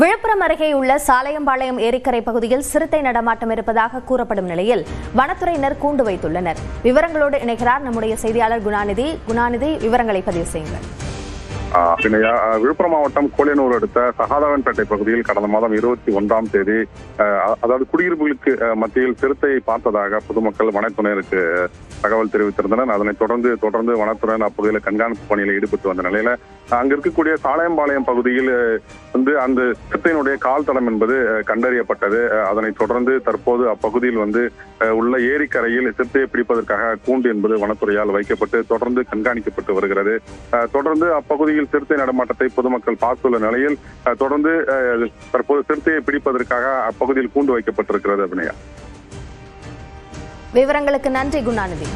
விழுப்புரம் அருகே உள்ள சாலையம்பாளையம் ஏரிக்கரை பகுதியில் சிறுத்தை நடமாட்டம் இருப்பதாக கூறப்படும் நிலையில் வனத்துறையினர் கூண்டு வைத்துள்ளனர். விவரங்களோடு இணைகிறார் நம்முடைய செய்தியாளர் குணாநிதி. விவரங்களை பதிவு செய்யுங்கள். விழுப்புரம் மாவட்டம் கோலியனூர் அடுத்த சகாதவன்பேட்டை பகுதியில் கடந்த மாதம் 21ஆம் தேதி அதாவது குடியிருப்புகளுக்கு மத்தியில் சிறுத்தையை பார்த்ததாக பொதுமக்கள் வனத்துறையினருக்கு தகவல் தெரிவித்திருந்தனர். அதனைத் தொடர்ந்து வனத்துறையினர் அப்பகுதியில் கண்காணிப்பு பணியில் ஈடுபட்டு வந்த நிலையில அங்க இருக்கக்கூடிய சாலையம்பாளையம் பகுதியில் அந்த சிறுத்தையினுடைய கால் தடம் என்பது கண்டறியப்பட்டது. அதனைத் தொடர்ந்து தற்போது அப்பகுதியில் உள்ள ஏரிக்கரையில் சிறுத்தையை பிடிப்பதற்காக கூண்டு என்பது வனத்துறையால் வைக்கப்பட்டு தொடர்ந்து கண்காணிக்கப்பட்டு வருகிறது. தொடர்ந்து அப்பகுதியில் சிறுத்தை நடமாட்டத்தை பொதுமக்கள் பார்த்துள்ள நிலையில் தொடர்ந்து தற்போது சிறுத்தையை பிடிப்பதற்காக அப்பகுதியில் கூண்டு வைக்கப்பட்டிருக்கிறது. அபிநயா, விவரங்களுக்கு நன்றி குணாநிதி.